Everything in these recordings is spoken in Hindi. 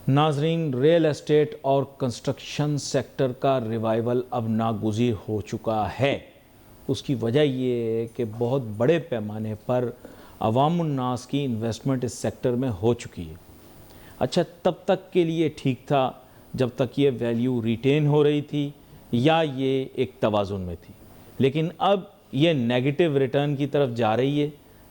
नाजरीन, रियल एस्टेट और कंस्ट्रक्शन सेक्टर का रिवाइवल अब नागुज़ीर हो चुका है। उसकी वजह ये है कि बहुत बड़े पैमाने पर अवामुन्नास की इन्वेस्टमेंट इस सेक्टर में हो चुकी है। अच्छा, तब तक के लिए ठीक था जब तक ये वैल्यू रिटेन हो रही थी या ये एक तवाज़ुन में थी, लेकिन अब ये नेगेटिव रिटर्न की तरफ जा रही है।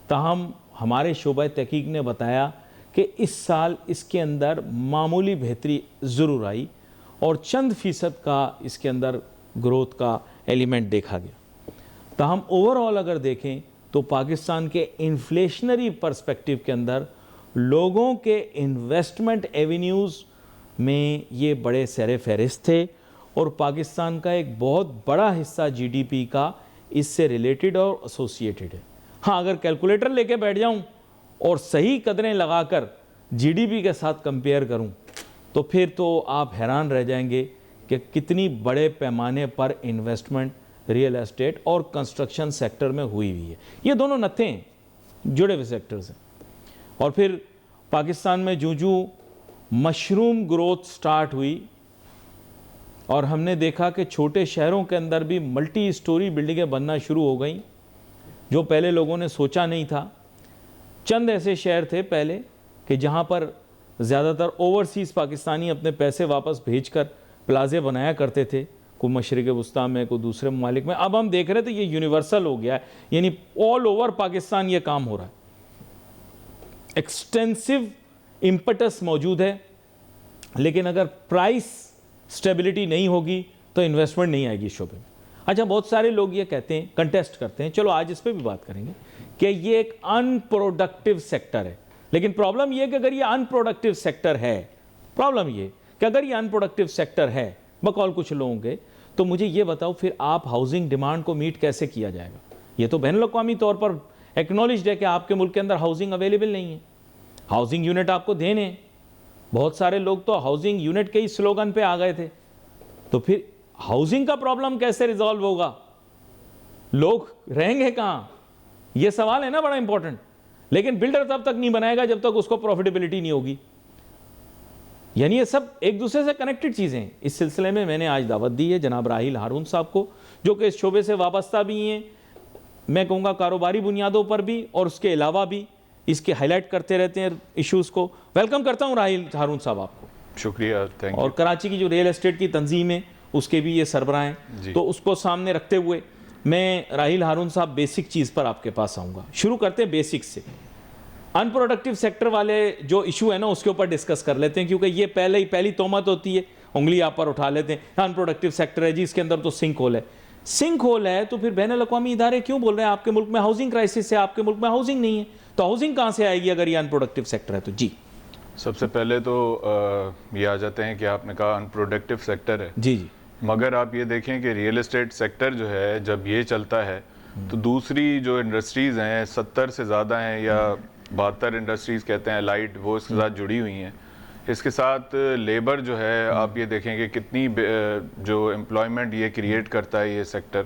ताहम हमारे शोबा तहकीक ने बताया कि इस साल इसके अंदर मामूली बेहतरी ज़रूर आई और चंद फ़ीसद का इसके अंदर ग्रोथ का एलिमेंट देखा गया। ताहम ओवरऑल अगर देखें तो पाकिस्तान के इन्फ्लेशनरी पर्सपेक्टिव के अंदर लोगों के इन्वेस्टमेंट एवेन्यूज़ में ये बड़े सरे फहरिस्त थे और पाकिस्तान का एक बहुत बड़ा हिस्सा जीडीपी का इससे रिलेटेड और एसोसिएटेड है। हाँ, अगर कैलकुलेटर लेके बैठ जाऊं और सही कदरें लगाकर जीडीपी के साथ कंपेयर करूं तो फिर तो आप हैरान रह जाएंगे कि कितनी बड़े पैमाने पर इन्वेस्टमेंट रियल एस्टेट और कंस्ट्रक्शन सेक्टर में हुई है। ये दोनों नत्थे हैं, जुड़े हुए सेक्टर्स हैं। और फिर पाकिस्तान में जूं मशरूम ग्रोथ स्टार्ट हुई और हमने देखा कि छोटे शहरों के अंदर भी मल्टी स्टोरी बिल्डिंगें बनना शुरू हो गई, जो पहले लोगों ने सोचा नहीं था। चंद ऐसे शहर थे पहले कि जहां पर ज़्यादातर ओवरसीज़ पाकिस्तानी अपने पैसे वापस भेजकर प्लाजे बनाया करते थे, कोई मशरिक़ वस्ता में, कोई दूसरे ममालिक में। अब हम देख रहे थे ये यूनिवर्सल हो गया है, यानी ऑल ओवर पाकिस्तान ये काम हो रहा है। एक्सटेंसिव इम्पटस मौजूद है, लेकिन अगर प्राइस स्टेबिलिटी नहीं होगी तो इन्वेस्टमेंट नहीं आएगी शोबे में। अच्छा, बहुत सारे लोग ये कहते हैं, कंटेस्ट करते हैं, चलो आज इस पर भी बात करेंगे कि ये एक अनप्रोडक्टिव सेक्टर है। लेकिन प्रॉब्लम ये है कि अगर ये अनप्रोडक्टिव सेक्टर है, प्रॉब्लम ये कि अगर ये अनप्रोडक्टिव सेक्टर है बकौल कुछ लोगों के, तो मुझे ये बताओ फिर आप हाउसिंग डिमांड को मीट कैसे किया जाएगा? ये तो बैनुल-अक़वामी तौर पर एक्नॉलेज्ड है कि आपके मुल्क के अंदर हाउसिंग अवेलेबल नहीं है, हाउसिंग यूनिट आपको देने। बहुत सारे लोग तो हाउसिंग यूनिट के ही स्लोगन पे आ गए थे। तो फिर हाउसिंग का प्रॉब्लम कैसे रिजॉल्व होगा? लोग रहेंगे कहाँ? ये सवाल है ना, बड़ा इंपॉर्टेंट। लेकिन बिल्डर तब तक नहीं बनाएगा जब तक उसको प्रॉफिटेबिलिटी नहीं होगी। यानी ये सब एक दूसरे से कनेक्टेड चीजें हैं। इस सिलसिले में मैंने आज दावत दी है जनाब राहिल हारून साहब को, जो कि इस शोबे से वाबस्ता भी हैं, मैं कहूँगा कारोबारी बुनियादों पर भी, और उसके अलावा भी इसके हाईलाइट करते रहते हैं इश्यूज़ को। वेलकम करता हूँ राहिल हारून साहब आपको। शुक्रिया, थैंक यू। और कराची की जो रियल एस्टेट की तंजीम है उसके भी ये सरबराह हैं, तो उसको सामने रखते हुए मैं राहिल हारून साहब बेसिक चीज़ पर आपके पास आऊँगा। शुरू करते हैं बेसिक से। अनप्रोडक्टिव सेक्टर वाले जो इशू है ना उसके ऊपर डिस्कस कर लेते हैं, क्योंकि ये पहली तोहमत होती है, उंगली आप पर उठा लेते हैं, अनप्रोडक्टिव सेक्टर है जी, इसके अंदर तो सिंक होल है। सिंक होल है तो फिर बैनुल-अक़वामी इदारे क्यों बोल रहे हैं आपके मुल्क में हाउसिंग क्राइसिस है, आपके मुल्क में हाउसिंग नहीं है? तो हाउसिंग कहाँ से आएगी अगर ये अनप्रोडक्टिव सेक्टर है तो? जी, सबसे पहले तो ये आ जाते हैं कि आपने कहा अनप्रोडक्टिव सेक्टर है। जी जी। मगर आप ये देखें कि रियल एस्टेट सेक्टर जो है जब ये चलता है तो दूसरी जो इंडस्ट्रीज़ हैं 70 से ज़्यादा हैं, या 72 इंडस्ट्रीज़ कहते हैं लाइट, वो इसके साथ जुड़ी हुई हैं। इसके साथ लेबर जो है आप ये देखें कि कितनी जो एम्प्लॉयमेंट ये क्रिएट करता है ये सेक्टर,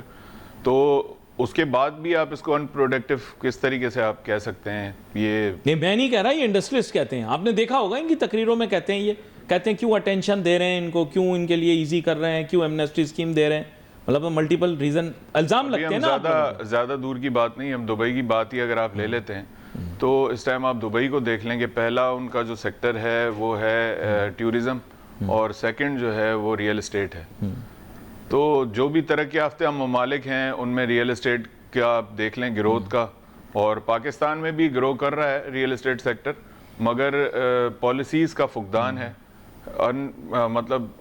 तो उसके बाद भी आप इसको अनप्रोडक्टिव किस तरीके से आप कह सकते हैं? ये मैं नहीं कह रहा, ये इंडस्ट्रियलिस्ट कहते हैं। आपने देखा होगा इनकी तकरीरों में कहते हैं, ये कहते हैं क्यों अटेंशन दे रहे हैं इनको, क्यों इनके लिए इजी कर रहे हैं, क्यों एमनेस्टी स्कीम दे रहे हैं, मतलब मल्टीपल रीजन इल्जाम लगते हैं ना। ज़्यादा दूर की बात नहीं, हम दुबई की बात ही अगर आप ले लेते हैं तो इस टाइम आप दुबई को देख लेंगे, पहला उनका जो सेक्टर है वो है टूरिज़म, और सेकंड जो है वो रियल एस्टेट है। तो जो भी तरक्की याफ्ता ममालिक हैं उनमें रियल एस्टेट का आप देख लें ग्रोथ का, और पाकिस्तान में भी ग्रो कर रहा है रियल एस्टेट सेक्टर, मगर पॉलिसीज़ का फुकदान है। मतलब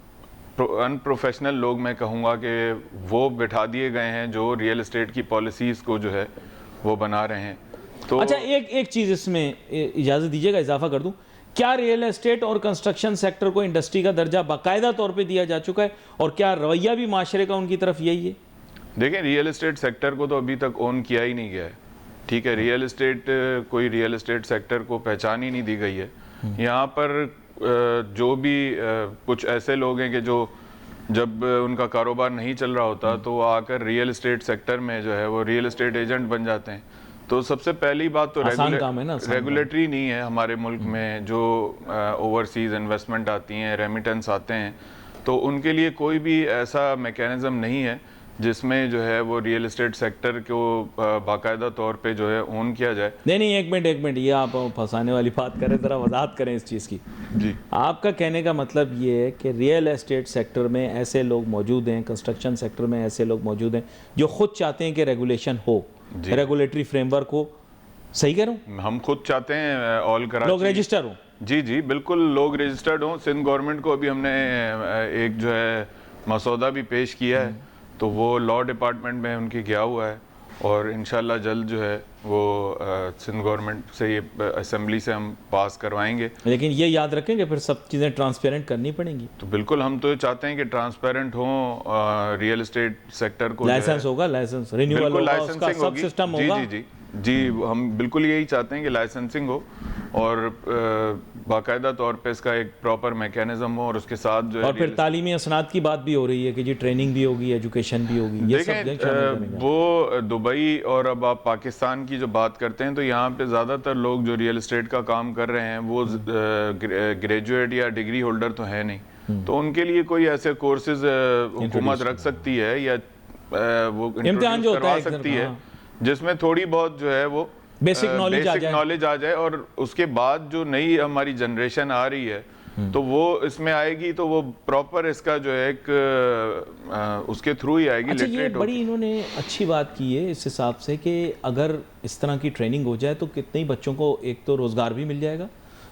अनप्रोफेशनल लोग मैं कहूँगा कि वो बिठा दिए गए हैं जो रियल एस्टेट की पॉलिसीज़ को जो है वो बना रहे हैं। तो अच्छा, एक चीज़ इसमें इजाज़त दीजिएगा इजाफा कर दूं, क्या रियल एस्टेट और कंस्ट्रक्शन सेक्टर को इंडस्ट्री का दर्जा बाकायदा तौर पे दिया जा चुका है, और क्या रवैया भी माशरे का उनकी तरफ यही है? देखें, रियल एस्टेट सेक्टर को तो अभी तक ओन किया ही नहीं गया है, ठीक है। रियल एस्टेट कोई रियल एस्टेट सेक्टर को पहचान ही नहीं दी गई है। यहाँ पर जो भी कुछ ऐसे लोग हैं कि जो जब उनका कारोबार नहीं चल रहा होता तो वो आकर रियल एस्टेट सेक्टर में जो है वो रियल एस्टेट एजेंट बन जाते हैं। तो सबसे पहली बात तो आसान काम है ना, आसान रेगुलेटरी नहीं है हमारे मुल्क में। जो ओवरसीज इन्वेस्टमेंट आती हैं, रेमिटेंस आते हैं, तो उनके लिए कोई भी ऐसा मैकेनिज्म नहीं है जिसमें जो है वो रियल एस्टेट सेक्टर को बाकायदा तौर पे जो है ओन किया जाए। नहीं, एक मिनट, ये आप फंसाने वाली बात करें, ज़रा वजाहत करें इस चीज़ की। जी, आपका कहने का मतलब ये है कि रियल एस्टेट सेक्टर में ऐसे लोग मौजूद हैं, कंस्ट्रक्शन सेक्टर में ऐसे लोग मौजूद हैं जो खुद चाहते हैं कि रेगुलेशन हो, रेगुलेटरी फ्रेमवर्क हो। सही कह रहा हूँ? हम खुद चाहते हैं ऑल कराची लोग रजिस्टर हो। जी जी बिल्कुल, लोग रजिस्टर्ड हों। सिंध गवर्नमेंट को अभी हमने एक जो है मसौदा भी पेश किया है, तो वो लॉ डिपार्टमेंट में उनकी गया हुआ है, और इंशाल्लाह जल्द जो है वो सिंध गवर्नमेंट से ये असेंबली से हम पास करवाएंगे। लेकिन ये याद रखें कि फिर सब चीज़ें ट्रांसपेरेंट करनी पड़ेंगी। तो बिल्कुल, हम तो चाहते हैं कि ट्रांसपेरेंट हो रियल एस्टेट सेक्टर को। लाइसेंस होगा, लाइसेंस रिन्यूअल होगा, उसका सब सिस्टम होगा। जी जी जी जी, हम बिल्कुल यही चाहते हैं कि लाइसेंसिंग हो और बाकायदा तौर पे इसका एक प्रॉपर मैकेनिज्म हो, और उसके साथ जो है और फिर तालीमी असनाद की बात भी हो रही है कि जी ट्रेनिंग भी होगी, एजुकेशन भी होगी। ये सब देखें, वो दुबई और अब आप पाकिस्तान की जो बात करते हैं, तो यहाँ पे ज़्यादातर लोग जो रियल एस्टेट का काम कर रहे हैं वो ग्रेजुएट या डिग्री होल्डर तो है नहीं, तो उनके लिए कोई ऐसे कोर्सेज हुकूमत रख सकती है या वो इम्तिहान जो करवा सकती है जिसमें थोड़ी बहुत जो है वो बेसिक नॉलेज आ जाए, और उसके बाद जो नई हमारी जनरेशन आ रही है तो वो इसमें आएगी, तो वो प्रॉपर इसका जो है एक उसके थ्रू ही आएगी। अच्छा, ये बड़ी इन्होंने अच्छी बात की है इस हिसाब से कि अगर इस तरह की ट्रेनिंग हो जाए तो कितने ही बच्चों को एक तो रोज़गार भी मिल जाएगा।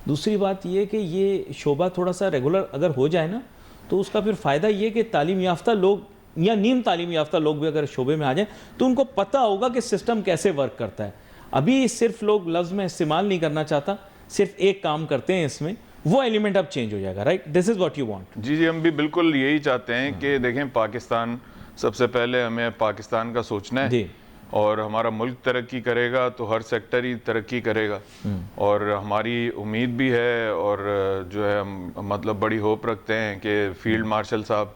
दूसरी बात ये कि ये शोबा थोड़ा सा रेगुलर अगर हो जाए ना, तो उसका फिर फ़ायदा ये कि तालीम याफ्ता लोग या नीम तालीम याफ्ता लोग भी अगर शोबे में आ जाएं तो उनको पता होगा कि सिस्टम कैसे वर्क करता है। अभी सिर्फ लोग लफ्ज़ में इस्तेमाल नहीं करना चाहता, सिर्फ एक काम करते हैं इसमें, वो एलिमेंट अब चेंज हो जाएगा। Right, this is what you want. जी जी, हम भी बिल्कुल यही चाहते हैं कि देखें, पाकिस्तान सबसे पहले हमें पाकिस्तान का सोचना है, और हमारा मुल्क तरक्की करेगा तो हर सेक्टर ही तरक्की करेगा, और हमारी उम्मीद भी है और जो है हम मतलब बड़ी होप रखते हैं कि फील्ड मार्शल साहब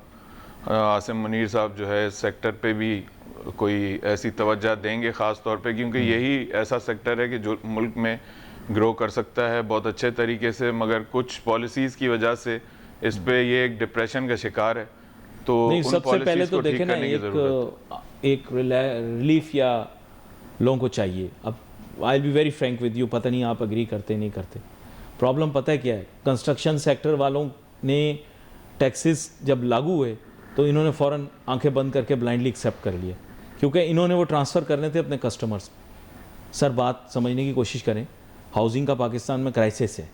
आसिम मुनीर साहब जो है इस सेक्टर पे भी कोई ऐसी तवज्जो देंगे ख़ास तौर पे, क्योंकि यही ऐसा सेक्टर है कि जो मुल्क में ग्रो कर सकता है बहुत अच्छे तरीके से, मगर कुछ पॉलिसीज़ की वजह से इस पे ये एक डिप्रेशन का शिकार है। तो नहीं, सबसे पहले तो देखें ना, एक रिलीफ या लोगों को चाहिए। अब I will be very Frank with you, पता नहीं आप एग्री करते नहीं करते। प्रॉब्लम पता है क्या है? कंस्ट्रक्शन सेक्टर वालों ने टैक्सेस जब लागू हुए तो इन्होंने फ़ौरन आंखें बंद करके ब्लाइंडली एक्सेप्ट कर लिया, क्योंकि इन्होंने वो ट्रांसफ़र करने थे अपने कस्टमर्स। सर, बात समझने की कोशिश करें। हाउसिंग का पाकिस्तान में क्राइसिस है।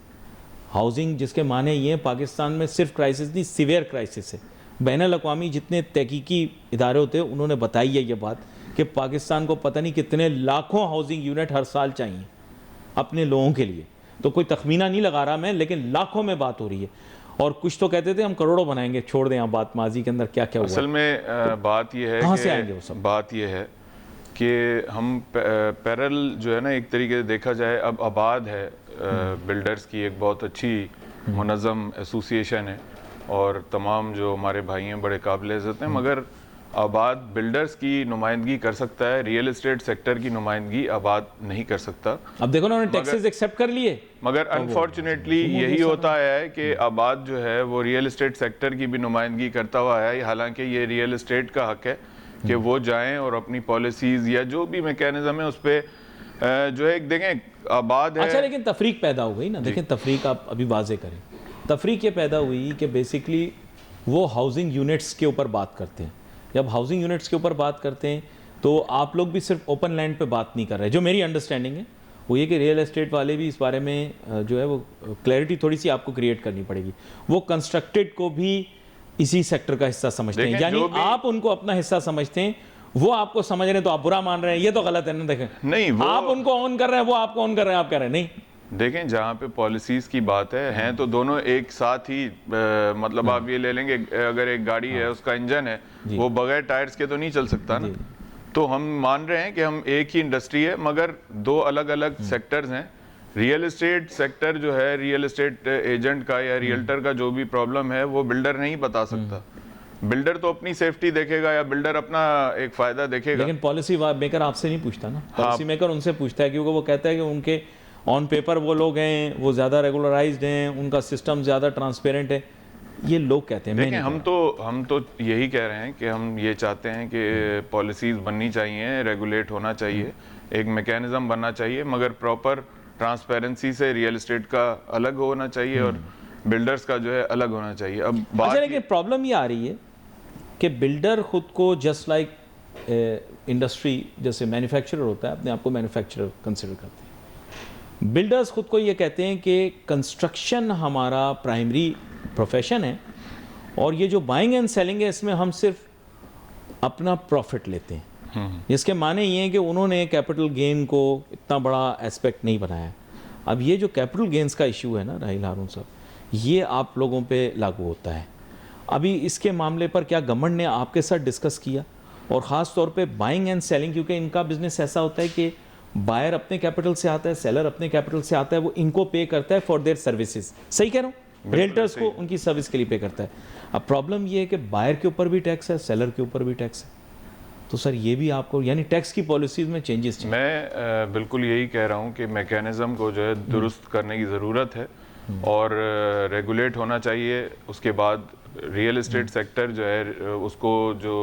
हाउसिंग जिसके माने ये पाकिस्तान में सिर्फ क्राइसिस नहीं, सीवियर क्राइसिस है। बैनुल-अक़वामी जितने तहकीकी इदारे होते हैं उन्होंने बताई है ये बात कि पाकिस्तान को पता नहीं कितने लाखों हाउसिंग यूनिट हर साल चाहिए अपने लोगों के लिए। तो कोई तखमीना नहीं लगा रहा मैं, लेकिन लाखों में बात हो रही है। और कुछ तो कहते थे हम करोड़ों बनाएंगे। छोड़ दें आप बात, माजी के अंदर क्या क्या हुआ। असल में बात यह है, कहाँ से आएंगे वो सब? बात यह है कि हम पैरल जो है ना, एक तरीके से देखा जाए अब आबाद है बिल्डर्स की एक बहुत अच्छी मुनज़्ज़म एसोसिएशन है, और तमाम जो हमारे भाई हैं बड़े काबिल इज़्ज़त हैं, मगर आबाद बिल्डर्स की नुमाइंदगी कर सकता है, रियल एस्टेट सेक्टर की नुमाइंदगी आबाद नहीं कर सकता। अब देखो ना, उन्होंने टैक्सेस एक्सेप्ट कर लिए, मगर अनफॉर्चुनेटली यही होता है कि आबाद जो है वो रियल एस्टेट सेक्टर की भी नुमाइंदगी करता हुआ है। हालांकि ये रियल एस्टेट का हक है कि वो जाएं और अपनी पॉलिसीज़ या जो भी मैकेनिज्म है उस पर जो है देखें, आबाद है। अच्छा, लेकिन तफरीक पैदा हो गई ना। देखें, तफरीक आप अभी वाजे करें। तफरीक ये पैदा हुई कि बेसिकली वो हाउसिंग यूनिट्स के ऊपर बात करते हैं। जब हाउसिंग यूनिट्स के ऊपर बात करते हैं तो आप लोग भी सिर्फ ओपन लैंड पे बात नहीं कर रहे। जो मेरी अंडरस्टैंडिंग है वो ये कि रियल एस्टेट वाले भी इस बारे में जो है वो क्लैरिटी थोड़ी सी आपको क्रिएट करनी पड़ेगी। वो कंस्ट्रक्टेड को भी इसी सेक्टर का हिस्सा समझते हैं, यानी आप उनको अपना हिस्सा समझते हैं, वो आपको समझ रहे हैं तो आप बुरा मान रहे हैं। ये तो गलत है ना। देखें, नहीं, वो आप उनको ऑन कर रहे हैं, वो आपको ऑन कर रहे हैं, आप कह रहे हैं नहीं। देखें, जहाँ पे पॉलिसीज़ की बात है हैं तो दोनों एक साथ ही मतलब आप ये ले लेंगे, अगर एक गाड़ी है उसका इंजन है वो बगैर टायर्स के तो नहीं चल सकता ना। तो हम मान रहे हैं कि हम एक ही इंडस्ट्री है मगर दो अलग अलग सेक्टर्स हैं। रियल एस्टेट सेक्टर जो है, रियल एस्टेट एजेंट का या रियल्टर का जो भी प्रॉब्लम है वो बिल्डर नहीं बता सकता। बिल्डर तो अपनी सेफ्टी देखेगा या बिल्डर अपना एक फायदा देखेगा। लेकिन पॉलिसी मेकर आपसे नहीं पूछता ना, पॉलिसी मेकर उनसे पूछता है, क्योंकि वो कहता है कि उनके ऑन पेपर वो लोग हैं, वो ज़्यादा रेगुलराइज्ड हैं, उनका सिस्टम ज़्यादा ट्रांसपेरेंट है, ये लोग कहते हैं। देखिए हम तो यही कह रहे हैं कि हम ये चाहते हैं कि पॉलिसीज़ बननी चाहिए, रेगुलेट होना चाहिए, एक मैकेनिज्म बनना चाहिए, मगर प्रॉपर ट्रांसपेरेंसी से रियल एस्टेट का अलग होना चाहिए और बिल्डर्स का जो है अलग होना चाहिए। अब बात अच्छा, लेकिन प्रॉब्लम ये आ रही है कि बिल्डर खुद को जस्ट लाइक इंडस्ट्री, जैसे मैन्युफैक्चरर होता है, अपने आप को मैन्युफैक्चरर कंसिडर करते हैं। बिल्डर्स खुद को ये कहते हैं कि कंस्ट्रक्शन हमारा प्राइमरी प्रोफेशन है और ये जो बाइंग एंड सेलिंग है इसमें हम सिर्फ अपना प्रॉफिट लेते हैं। इसके माने ये हैं कि उन्होंने कैपिटल गेन को इतना बड़ा एस्पेक्ट नहीं बनाया। अब ये जो कैपिटल गेन्स का इशू है ना राहिल हारून साहब, ये आप लोगों पे लागू होता है। अभी इसके मामले पर क्या गवर्नमेंट ने आपके साथ डिस्कस किया? और ख़ास तौर पे बाइंग एंड सेलिंग, क्योंकि इनका बिजनेस ऐसा होता है कि बायर अपने कैपिटल से आता है, सेलर अपने कैपिटल से आता है, वो इनको पे करता है फॉर देयर सर्विसेज। सही कह रहा हूँ? रियल्टर्स को उनकी सर्विस के लिए पे करता है। अब प्रॉब्लम ये है कि बायर के ऊपर भी टैक्स है, सेलर के ऊपर भी टैक्स है। तो सर ये भी आपको, यानी टैक्स की पॉलिसीज में चेंजेस चाहिए। मैं बिल्कुल यही कह रहा हूँ कि मैकेनिज्म को जो है दुरुस्त करने की ज़रूरत है और रेगुलेट होना चाहिए। उसके बाद रियल एस्टेट सेक्टर जो है उसको जो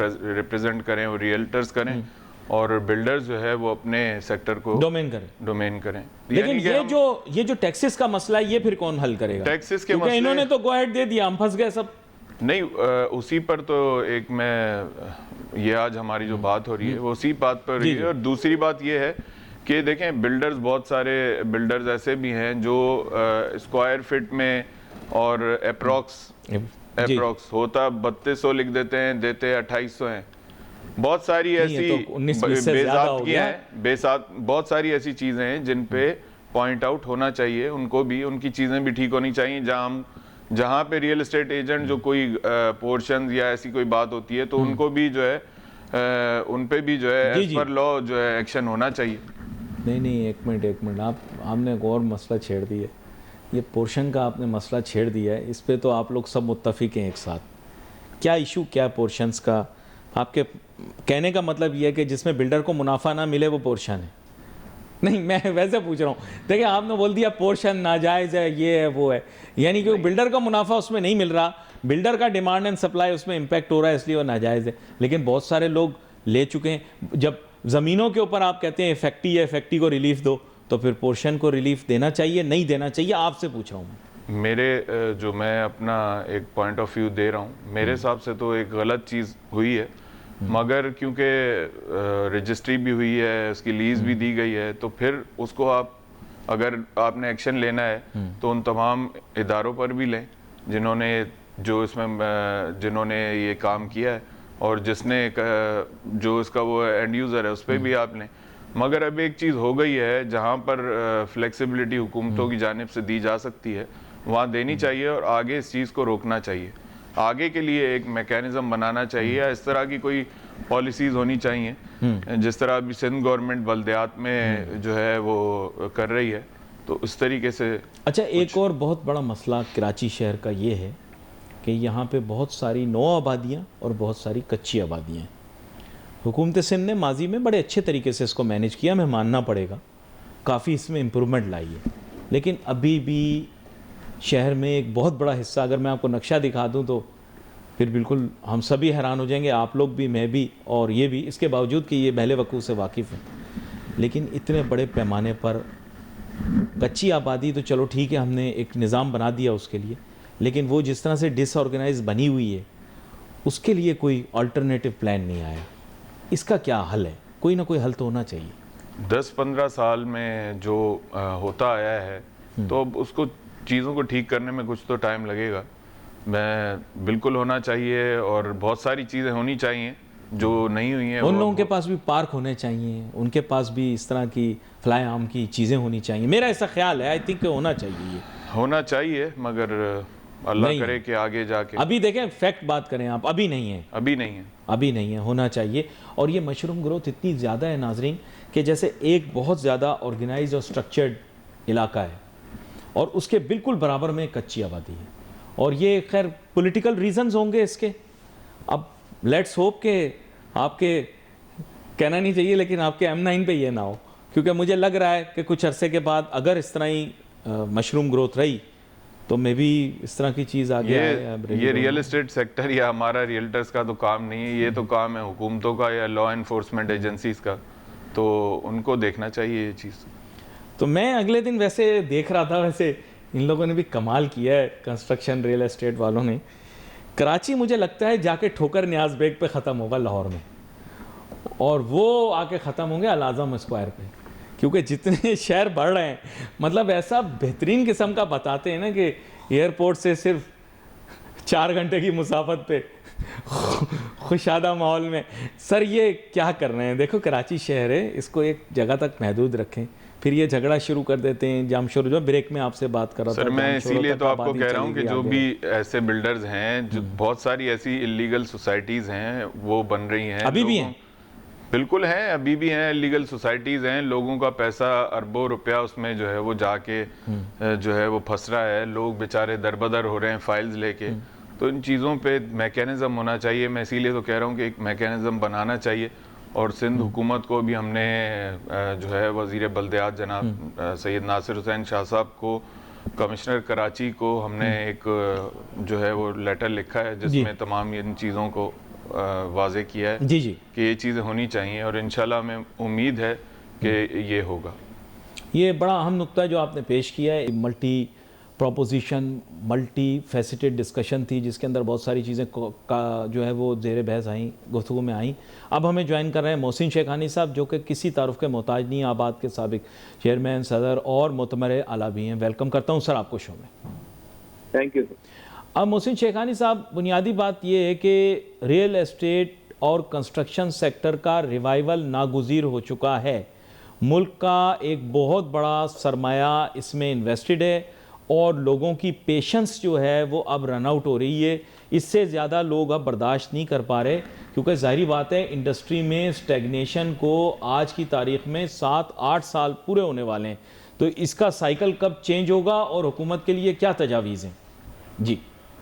रिप्रेजेंट करें वो रियल्टर्स करें और बिल्डर्स जो है वो अपने सेक्टर को डोमेन करें। लेकिन ये जो टैक्सेस का मसला है, ये फिर कौन हल करेगा? टैक्सेस के मसले इन्होंने तो गो अहेड दे दिया, हम फंस गए सब। नहीं, उसी पर तो एक मैं ये आज हमारी जो बात हो रही है वो उसी बात पर रही है। और दूसरी बात ये है कि देखें बिल्डर्स, बहुत सारे बिल्डर्स ऐसे भी हैं जो स्क्वायर फिट में और अप्रॉक्स होता 3200 लिख देते हैं, देते 2800 हैं। बहुत सारी ऐसी बेज़ादगियां हैं, बहुत सारी ऐसी चीज़ें हैं जिन पे पॉइंट आउट होना चाहिए, उनको भी, उनकी चीज़ें भी ठीक होनी चाहिए। जहाँ पे रियल एस्टेट एजेंट जो कोई पोर्शन या ऐसी कोई बात होती है तो उनको भी जो है उन पे भी जो है एज पर लॉ जो है एक्शन होना चाहिए। नहीं, एक मिनट, आपने एक और मसला छेड़ दिया, ये पोर्शन का आपने मसला छेड़ दिया है। इस पे तो आप लोग सब मुत्तफिक हैं एक साथ। क्या इशू क्या पोर्शंस का? आपके कहने का मतलब ये है कि जिसमें बिल्डर को मुनाफा ना मिले वो पोर्शन है? नहीं, मैं वैसे पूछ रहा हूँ। देखिए आपने बोल दिया पोर्शन नाजायज़ है, ये है वो है, यानी कि बिल्डर का मुनाफा उसमें नहीं मिल रहा, बिल्डर का डिमांड एंड सप्लाई उसमें इम्पैक्ट हो रहा है, इसलिए वो नाजायज़ है। लेकिन बहुत सारे लोग ले चुके हैं। जब ज़मीनों के ऊपर आप कहते हैं इफेक्टी है, इफेक्टी को रिलीफ दो, तो फिर पोर्शन को रिलीफ देना चाहिए, नहीं देना चाहिए? आपसे पूछ रहा हूँ। मेरे जो मैं अपना एक पॉइंट ऑफ व्यू दे रहा हूँ, मेरे हिसाब से तो एक गलत चीज़ हुई है, मगर क्योंकि रजिस्ट्री भी हुई है, उसकी लीज भी दी गई है, तो फिर उसको आप अगर आपने एक्शन लेना है तो उन तमाम इदारों पर भी लें जिन्होंने जिन्होंने ये काम किया है और जिसने जो इसका वो एंड यूज़र है उस पर भी आप लें। मगर अब एक चीज़ हो गई है जहाँ पर फ्लेक्सिबिलिटी हुकूमतों की जानिब से दी जा सकती है, वहाँ देनी चाहिए और आगे इस चीज़ को रोकना चाहिए। आगे के लिए एक मैकेनिज्म बनाना चाहिए या इस तरह की कोई पॉलिसीज़ होनी चाहिए जिस तरह अभी सिंध गवर्नमेंट बल्दियात में जो है वो कर रही है, तो उस तरीके से। अच्छा, एक और बहुत बड़ा मसला कराची शहर का ये है कि यहाँ पे बहुत सारी नौ आबादियाँ और बहुत सारी कच्ची आबादियाँ हैं। हुकूमत सिंध ने माजी में बड़े अच्छे तरीके से इसको मैनेज किया, हमें मानना पड़ेगा, काफ़ी इसमें इम्प्रूवमेंट लाई है। लेकिन अभी भी शहर में एक बहुत बड़ा हिस्सा, अगर मैं आपको नक्शा दिखा दूं तो फिर बिल्कुल हम सभी हैरान हो जाएंगे, आप लोग भी, मैं भी और ये भी, इसके बावजूद कि ये पहले वकूफ़ से वाकिफ़ हैं। लेकिन इतने बड़े पैमाने पर कच्ची आबादी, तो चलो ठीक है, हमने एक निज़ाम बना दिया उसके लिए, लेकिन वो जिस तरह से डिसऑर्गेनाइज बनी हुई है उसके लिए कोई अल्टरनेटिव प्लान नहीं आया। इसका क्या हल है? कोई ना कोई हल तो होना चाहिए। 10-15 साल में जो होता आया है तो अब उसको चीज़ों को ठीक करने में कुछ तो टाइम लगेगा। मैं बिल्कुल होना चाहिए और बहुत सारी चीज़ें होनी चाहिए जो नहीं हुई हैं। उन लोगों के पास भी पार्क होने चाहिए, उनके पास भी इस तरह की फ्लाई आर्म की चीज़ें होनी चाहिए। मेरा ऐसा ख्याल है, आई थिंक होना चाहिए, ये होना चाहिए, मगर अल्लाह करे कि आगे जाके। अभी देखें, फैक्ट बात करें आप, अभी नहीं है, होना चाहिए। और ये मशरूम ग्रोथ इतनी ज़्यादा है नाजरीन कि जैसे एक बहुत ज़्यादा ऑर्गेनाइज और स्ट्रक्चर्ड इलाका है और उसके बिल्कुल बराबर में कच्ची आबादी है। और ये खैर पॉलिटिकल रीजंस होंगे इसके, अब लेट्स होप के आपके, कहना नहीं चाहिए लेकिन आपके M9 पे ये ना हो, क्योंकि मुझे लग रहा है कि कुछ अरसे के बाद अगर इस तरह ही मशरूम ग्रोथ रही तो मे भी इस तरह की चीज़ आगे आए। ये रियल एस्टेट सेक्टर या हमारा रियल्टर्स का तो काम नहीं है, ये तो काम है हुकूमतों का या लॉ एनफोर्समेंट एजेंसीज का, तो उनको देखना चाहिए ये चीज़। तो मैं अगले दिन वैसे देख रहा था, वैसे इन लोगों ने भी कमाल किया है कंस्ट्रक्शन रियल एस्टेट वालों ने। कराची मुझे लगता है जाके ठोकर न्याज बेग पे ख़त्म होगा लाहौर में, और वो आके ख़त्म होंगे अल आज़म स्क्वायर पे, क्योंकि जितने शहर बढ़ रहे हैं, मतलब ऐसा बेहतरीन किस्म का बताते हैं ना कि एयरपोर्ट से सिर्फ 4 घंटे की मुसाफत पे खुशादा माहौल में। सर ये क्या कर रहे हैं? देखो कराची शहर है, इसको एक जगह तक महदूद रखें, फिर ये झगड़ा शुरू कर देते हैं। जाम शुरू, जो ब्रेक में आपसे बात कर रहा था सर, मैं इसीलिए तो आपको कह रहा हूँ कि जो भी ऐसे बिल्डर्स हैं, जो बहुत सारी ऐसी इलीगल सोसाइटीज़ हैं वो बन रही हैं, अभी भी हैं, बिल्कुल हैं, अभी भी हैं, लीगल सोसाइटीज़ हैं, लोगों का पैसा अरबों रुपया उसमें जो है वो जाके जो है वो फंस रहा है, लोग बेचारे दरबदर हो रहे हैं फाइल्स लेके। तो इन चीज़ों पे मैकेनिज़्म होना चाहिए। मैं इसीलिए तो कह रहा हूँ कि एक मैकेनिज़्म बनाना चाहिए, और सिंध हुकूमत को भी हमने जो है वज़ीर बल्दियात जनाब सैयद नासिर हुसैन शाह साहब को, कमिश्नर कराची को हमने एक जो है वो लेटर लिखा है जिसमें तमाम इन चीज़ों को वाज़े किया है जी जी, कि ये चीज़ें होनी चाहिए, और इंशाल्लाह हमें उम्मीद है कि ये होगा। ये बड़ा अहम नुक्ता जो आपने पेश किया है। Multi proposition, multi faceted discussion थी जिसके अंदर बहुत सारी चीज़ें का जो है वो ज़ेर बहस आई, गुफ्तगू में आई। अब हमें ज्वाइन कर रहे हैं मोहसिन शेखानी साहब, जो कि किसी तारुफ के मोहताज नहीं, आबाद के साबिक चेयरमैन, सदर और मोतमर आला भी हैं। वेलकम करता हूँ सर आपको शो में। Thank you. अब मोहसिन शेखानी साहब, बुनियादी बात यह है कि रियल एस्टेट और कंस्ट्रक्शन सेक्टर का रिवाइवल नागुज़ीर हो चुका है। मुल्क का एक बहुत बड़ा सरमाया इसमें इन्वेस्टेड है, और लोगों की पेशेंस जो है वो अब रन आउट हो रही है। इससे ज़्यादा लोग अब बर्दाश्त नहीं कर पा रहे, क्योंकि ज़ाहिरी बात है इंडस्ट्री में स्टैग्नेशन को आज की तारीख में 7-8 साल पूरे होने वाले हैं। तो इसका साइकिल कब चेंज होगा और हुकूमत के लिए क्या तजावीज़ हैं? जी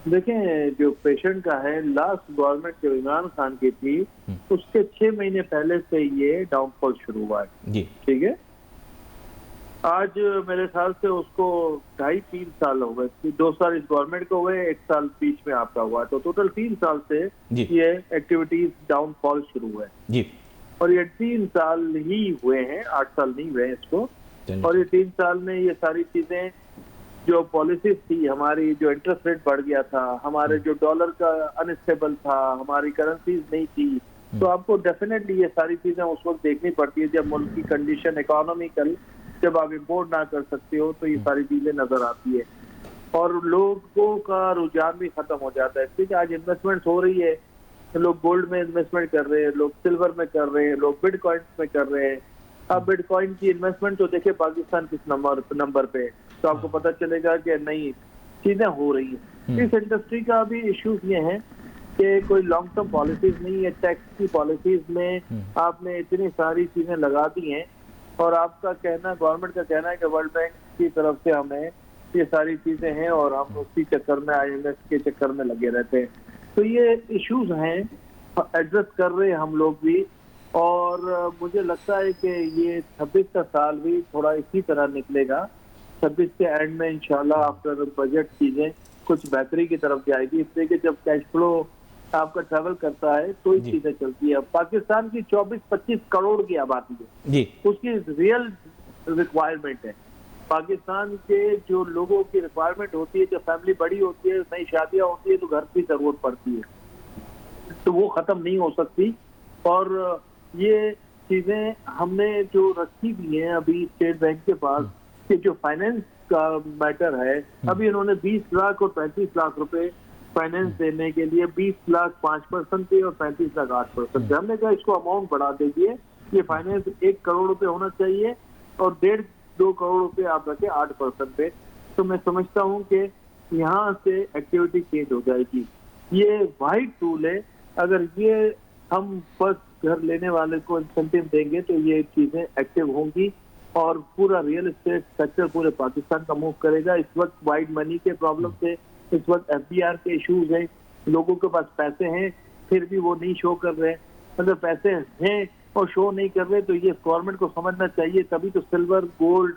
देखें, जो पेशेंट का है, लास्ट गवर्नमेंट जो इमरान खान की थी उसके 6 महीने पहले से ये डाउनफॉल शुरू हुआ है जी, ठीक है। आज मेरे ख्याल से उसको 2.5-3 साल हो गए, 2 साल इस गवर्नमेंट को हुए, 1 साल बीच में आपका हुआ, तो टोटल 3 साल से ये एक्टिविटीज डाउनफॉल शुरू हुए जी, और ये 3 साल ही हुए हैं, 8 साल नहीं हुए हैं इसको। और ये 3 साल में ये सारी चीजें, जो पॉलिसीज थी हमारी, जो इंटरेस्ट रेट बढ़ गया था, हमारे जो डॉलर का अनस्टेबल था, हमारी करेंसीज नहीं थी, तो आपको डेफिनेटली ये सारी चीजें उस वक्त देखनी पड़ती है जब मुल्क की कंडीशन इकोनॉमिकल, जब आप इम्पोर्ट ना कर सकते हो, तो ये सारी चीजें नजर आती है और लोगों का रुझान भी खत्म हो जाता है। क्योंकि आज इन्वेस्टमेंट हो रही है, लोग गोल्ड में इन्वेस्टमेंट कर रहे हैं, लोग सिल्वर में कर रहे हैं, लोग बिटकॉइन में कर रहे हैं। अब बिटकॉइन की इन्वेस्टमेंट तो देखिए पाकिस्तान किस नंबर पे, तो आपको पता चलेगा कि नई चीजें हो रही हैं। इस इंडस्ट्री का भी इश्यूज ये है कि कोई लॉन्ग टर्म पॉलिसीज नहीं है। टैक्स की पॉलिसीज में आपने इतनी सारी चीजें लगा दी हैं, और आपका कहना, गवर्नमेंट का कहना है कि वर्ल्ड बैंक की तरफ से हमें ये सारी चीजें हैं और हम उसी चक्कर में, IMF के चक्कर में लगे रहते हैं। तो ये इश्यूज हैं, एडजस्ट कर रहे हैं हम लोग भी, और मुझे लगता है कि ये 26 का साल भी थोड़ा इसी तरह निकलेगा। 26 के एंड में इंशाल्लाह आफ्टर बजट चीजें कुछ बेहतरी की तरफ जाएगी, इसलिए कि जब कैश फ्लो आपका ट्रैवल करता है तो ही चीजें चलती है। पाकिस्तान की 24-25 करोड़ की आबादी है जी, उसकी रियल रिक्वायरमेंट है। पाकिस्तान के जो लोगों की रिक्वायरमेंट होती है, जब फैमिली बड़ी होती है, नई शादियां होती है, तो घर की जरूरत पड़ती है, तो वो खत्म नहीं हो सकती। और ये चीजें हमने जो रखी भी हैं अभी स्टेट बैंक के पास, कि जो फाइनेंस का मैटर है, अभी इन्होंने 20 लाख और 35 लाख रुपए फाइनेंस देने के लिए, 20 लाख 5% पे और 35 लाख 8% पे। हमने कहा इसको अमाउंट बढ़ा दीजिए, ये फाइनेंस 1 करोड़ रुपए होना चाहिए और 1.5-2 करोड़ रुपए आप रखें 8% पे। तो मैं समझता हूँ कि यहाँ से एक्टिविटी चेंज हो जाएगी। ये वाइड टूल है, अगर ये हम फर्स्ट घर लेने वाले को इंसेंटिव देंगे तो ये चीजें एक्टिव होंगी और पूरा रियल एस्टेट सेक्टर पूरे पाकिस्तान का मूव करेगा। इस वक्त वाइड मनी के प्रॉब्लम से, इस वक्त FDR के इश्यूज हैं, लोगों के पास पैसे हैं फिर भी वो नहीं शो कर रहे हैं। अगर पैसे हैं और शो नहीं कर रहे तो ये गवर्नमेंट को समझना चाहिए, तभी तो सिल्वर, गोल्ड,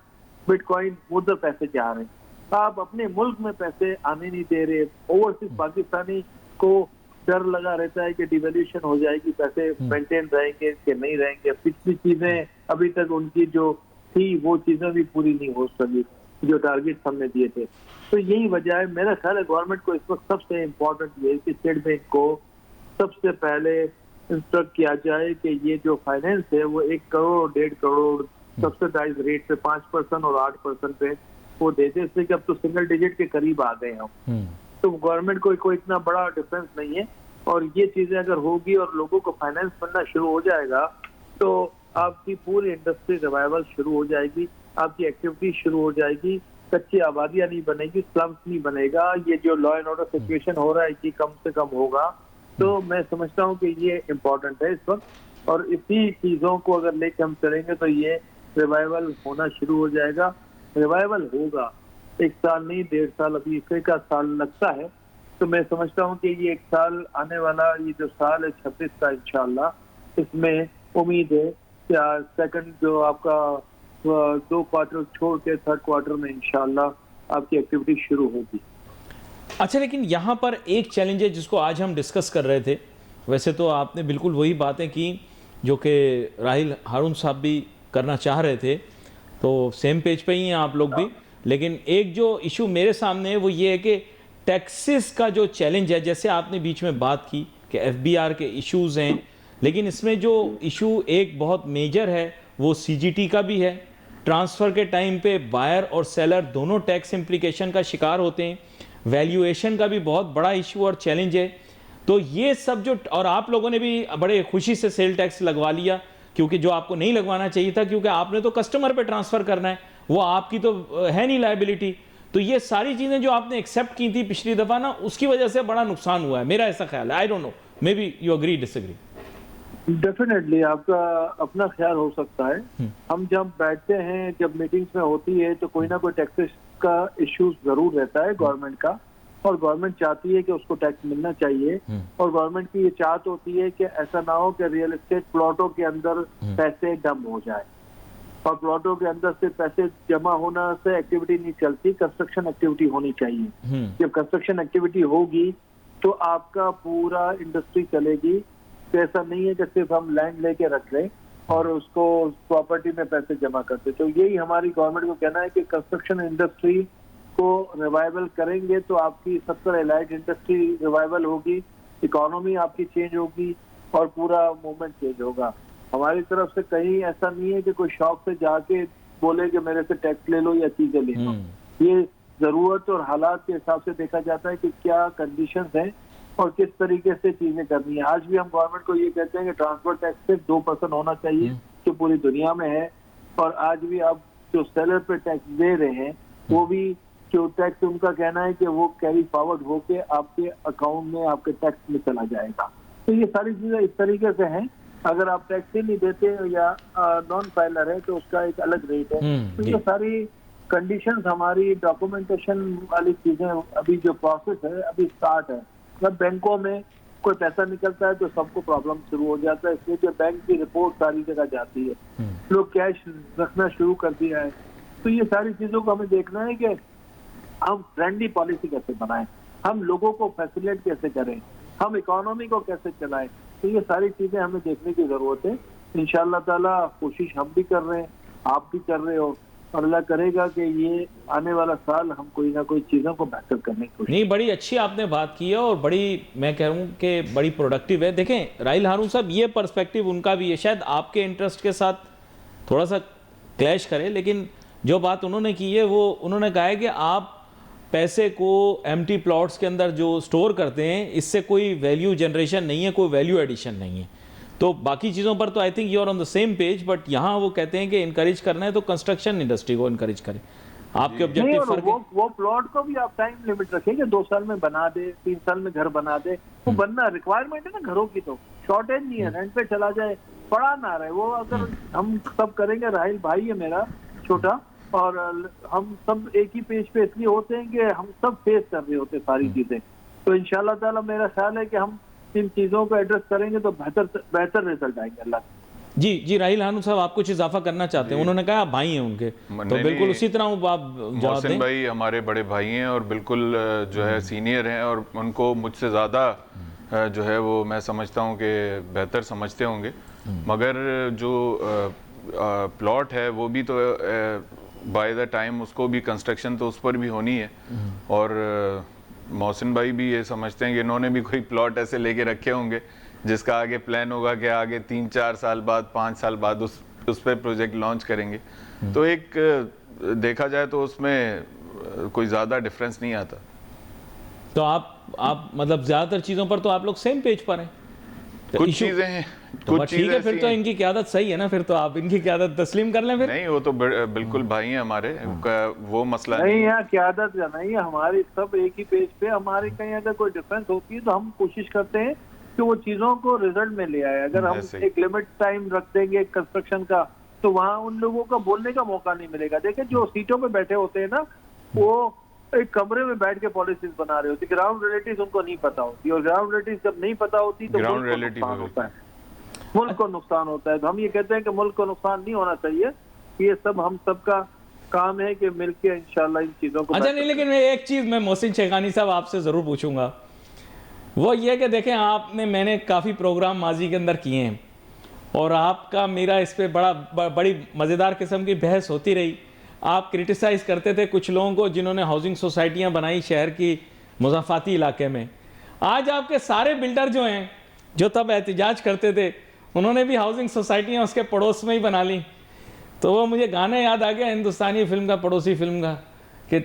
बिटकॉइन उधर पैसे जा रहे हैं। आप अपने मुल्क में पैसे आने नहीं दे रहे। ओवरसीज पाकिस्तानी को डर लगा रहता है कि डिवैल्यूएशन हो जाएगी, पैसे मेंटेन रहेंगे कि नहीं रहेंगे। पिछली चीजें अभी तक उनकी जो थी वो चीजें भी पूरी नहीं हो सकी जो टारगेट हमने दिए थे। तो यही वजह है। मेरा ख्याल है गवर्नमेंट को इस वक्त सबसे इम्पोर्टेंट ये है कि स्टेट बैंक को सबसे पहले इंस्ट्रक्ट किया जाए कि ये जो फाइनेंस है वो 1 करोड़ 1.5 करोड़ सब्सिडाइज रेट पे 5% और 8% पे वो देते, इसलिए कि अब तो सिंगल डिजिट के करीब आ गए हम। तो गवर्नमेंट को कोई इतना बड़ा डिफरेंस नहीं है, और ये चीजें अगर होगी और लोगों को फाइनेंस मिलना शुरू हो जाएगा तो आपकी पूरी इंडस्ट्री रिवाइवल शुरू हो जाएगी, आपकी एक्टिविटी शुरू हो जाएगी, कच्ची आबादियां नहीं बनेगी, स्लम्स नहीं बनेगा, ये जो लॉ एंड ऑर्डर सिचुएशन हो रहा है ये कम से कम होगा। तो मैं समझता हूँ कि ये इम्पोर्टेंट है इस वक्त, और इसी चीजों को अगर लेके हम चलेंगे तो ये रिवाइवल होना शुरू हो जाएगा। रिवाइवल होगा 1 साल नहीं 1.5 साल, अभी 1 साल लगता है। तो मैं समझता हूँ कि ये 1 साल आने वाला ये जो साल है 26 का इंशाल्लाह, इसमें उम्मीद है कि सेकंड जो आपका 2 क्वार्टर छोड़ के 3rd क्वार्टर में इंशाल्लाह आपकी एक्टिविटी शुरू होगी। अच्छा, लेकिन यहाँ पर एक चैलेंज है जिसको आज हम डिस्कस कर रहे थे। वैसे तो आपने बिल्कुल वही बातें की जो कि राहिल हारून साहब भी करना चाह रहे थे, तो सेम पेज पे ही हैं आप लोग भी। लेकिन एक जो इशू मेरे सामने है वो ये है कि टैक्सेस का जो चैलेंज है, जैसे आपने बीच में बात की कि FBR के इश्यूज़ हैं, लेकिन इसमें जो इशू एक बहुत मेजर है वो CGT का भी है। ट्रांसफ़र के टाइम पे बायर और सेलर दोनों टैक्स इम्प्लीकेशन का शिकार होते हैं। वैल्यूएशन का भी बहुत बड़ा इशू और चैलेंज है। तो ये सब जो, और आप लोगों ने भी बड़े खुशी से सेल टैक्स लगवा लिया, क्योंकि जो आपको नहीं लगवाना चाहिए था, क्योंकि आपने तो कस्टमर पे ट्रांसफ़र करना है, वो आपकी तो है नहीं लायबिलिटी। तो ये सारी चीज़ें जो आपने एक्सेप्ट की थी पिछली दफ़ा ना, उसकी वजह से बड़ा नुकसान हुआ है, मेरा ऐसा ख्याल है। I don't know, may be you agree disagree. Definitely आपका अपना ख्याल हो सकता है। हम जब बैठते हैं, जब मीटिंग्स में होती है, तो कोई ना कोई टैक्सेस का इश्यू जरूर रहता है गवर्नमेंट का, और गवर्नमेंट चाहती है कि उसको टैक्स मिलना चाहिए। और गवर्नमेंट की ये चाहत होती है कि ऐसा ना हो कि रियल एस्टेट प्लॉटों के अंदर पैसे डंप हो जाए, और प्लॉटों के अंदर से पैसे जमा होना से एक्टिविटी नहीं चलती, कंस्ट्रक्शन एक्टिविटी होनी चाहिए। जब कंस्ट्रक्शन एक्टिविटी होगी तो आपका पूरा इंडस्ट्री चलेगी। तो ऐसा नहीं है कि सिर्फ हम लैंड लेके रख लें और उसको प्रॉपर्टी में पैसे जमा करते। तो यही हमारी गवर्नमेंट को कहना है कि कंस्ट्रक्शन इंडस्ट्री को रिवाइवल करेंगे तो आपकी 70 एलाइड इंडस्ट्री रिवाइवल होगी, इकोनॉमी आपकी चेंज होगी और पूरा मूवमेंट चेंज होगा। हमारी तरफ से कहीं ऐसा नहीं है कि कोई शॉप से जाके बोले कि मेरे से टैक्स ले लो या चीजें ले लो। ये जरूरत और हालात के हिसाब से देखा जाता है कि क्या कंडीशंस हैं और किस तरीके से चीजें करनी है। आज भी हम गवर्नमेंट को ये कहते हैं कि ट्रांसपोर्ट टैक्स सिर्फ 2% होना चाहिए जो पूरी दुनिया में है, और आज भी आप जो सेलर पे टैक्स दे रहे हैं वो भी जो टैक्स उनका कहना है कि वो कैरी फॉरवर्ड होके आपके अकाउंट में आपके टैक्स में चला जाएगा। तो ये सारी चीजें इस तरीके से हैं। अगर आप टैक्स ही नहीं देते या नॉन फाइलर है तो उसका एक अलग रेट है। तो ये सारी कंडीशंस हमारी डॉक्यूमेंटेशन वाली चीजें अभी जो प्रोसेस है अभी स्टार्ट है। जब बैंकों में कोई पैसा निकलता है तो सबको प्रॉब्लम शुरू हो जाता है, इसलिए कि बैंक की रिपोर्ट सारी जगह जाती है, लोग कैश रखना शुरू कर दिया है। तो ये सारी चीजों को हमें देखना है कि हम फ्रेंडली पॉलिसी कैसे बनाएं, हम लोगों को फैसिलिटेट कैसे करें, हम इकोनॉमी को कैसे चलाएं। तो ये सारी चीजें हमें देखने की जरूरत है। इंशाअल्लाह ताला कोशिश हम भी कर रहे हैं, आप भी कर रहे हो, और अल्लाह करेगा कि ये आने वाला साल हम कोई ना कोई चीज़ों को बेहतर करने की कोशिश। नहीं, बड़ी अच्छी आपने बात की है और बड़ी, मैं कह रहा हूँ कि बड़ी प्रोडक्टिव है। देखें राहिल हारून साहब, ये पर्सपेक्टिव उनका भी है, शायद आपके इंटरेस्ट के साथ थोड़ा सा क्लैश करे, लेकिन जो बात उन्होंने की है वो उन्होंने कहा है कि आप पैसे को एम्प्टी प्लॉट्स के अंदर जो स्टोर करते हैं इससे कोई वैल्यू जनरेशन नहीं है, कोई वैल्यू एडिशन नहीं है। तो बाकी चीज़ों पर तो I think you are on the same page, but यहाँ वो कहते हैं कि इनकरेज करना है तो कंस्ट्रक्शन इंडस्ट्री को इनकरेज करें। आपके ऑब्जेक्टिव फर्क है। वो प्लॉट को भी आप टाइम लिमिट रखेंगे, 2 साल में बना दे, 3 साल में घर बना दे, वो बनना रिक्वायरमेंट है ना घरों की, तो शॉर्टेज नहीं है, रेंट पे चला जाए, पड़ा ना रहे। वो अगर हम सब करेंगे, राहिल भाई है मेरा छोटा, और हम सब एक ही पेज पे इसलिए होते हैं कि हम सब फेस कर रहे होते सारी चीजें। तो इंशाल्लाह ताला मेरा ख्याल है कि हम इन चीजों को एड्रेस करेंगे तो बेहतर रिजल्ट आएंगे। अल्लाह जी राहिल हानू साहब, आप कुछ इजाफा करना चाहते हैं? उन्होंने कहा आप भाई हैं उनके, तो बिल्कुल उसी तरह आप जवाब मोहसिन दें। भाई हमारे बड़े भाई हैं और बिल्कुल जो है सीनियर हैं, और उनको मुझसे ज़्यादा जो है वो मैं समझता हूँ कि बेहतर समझते होंगे। मगर जो प्लॉट है वो भी तो बाय द टाइम उसको भी कंस्ट्रक्शन तो उस पर भी होनी है, और मोहसिन भाई भी ये समझते हैं कि इन्होंने भी कोई प्लॉट ऐसे लेके रखे होंगे जिसका आगे प्लान होगा कि आगे 3-4 साल बाद 5 साल बाद उस पर प्रोजेक्ट लॉन्च करेंगे। तो एक देखा जाए तो उसमें कोई ज़्यादा डिफरेंस नहीं आता। तो आप मतलब ज्यादातर चीजों पर तो आप लोग सेम पेज पर हैं। कुछ चीजें हैं, तो कुछ ठीक है, चीजें फिर तो इनकी क़यादत सही है ना, फिर तो आप इनकी क़यादत तस्लीम कर लें फिर। नहीं, वो तो बिल्कुल भाई हैं हमारे, वो मसला नहीं, यहाँ क़यादत का नहीं है, हमारी सब एक ही पेज पे। हमारी कहीं अगर कोई डिफरेंस होती है तो हम कोशिश करते हैं कि वो चीजों को रिजल्ट में ले आए। अगर हम एक लिमिट टाइम रख देंगे कंस्ट्रक्शन का तो वहाँ उन लोगों का बोलने का मौका नहीं मिलेगा। देखिए, जो सीटों पे बैठे होते हैं ना, वो एक कमरे में बैठ के पॉलिसीज बना रहे होती, ग्राउंड रियलिटीज उनको नहीं पता होती, और ग्राउंड रियलिटीज जब नहीं पता होती तो ग्राउंड मुल्क को नुकसान होता है, मुल्क को नुकसान होता है। तो हम ये कहते हैं कि मुल्क को नुकसान नहीं होना चाहिए। ये सब हम सबका काम है कि मिलके इंशाल्लाह इन चीजों को। अच्छा, नहीं, लेकिन एक चीज मैं मोहसिन शेखानी साहब आपसे जरूर पूछूंगा, वो ये कि देखें मैंने काफ़ी प्रोग्राम माजी के अंदर किए हैं, और आपका मेरा इस पे बड़ी मज़ेदार किस्म की बहस होती रही। आप क्रिटिसाइज़ करते थे कुछ लोगों को जिन्होंने हाउसिंग सोसाइटियाँ बनाई शहर की मुज़ाफ़ाती इलाके में। आज आपके सारे बिल्डर जो हैं, जो तब एहतिजाज करते थे, उन्होंने भी हाउसिंग सोसाइटियाँ उसके पड़ोस में ही बना ली। तो वो मुझे गाना याद आ गया हिंदुस्तानी फिल्म का, पड़ोसी फिल्म का, कि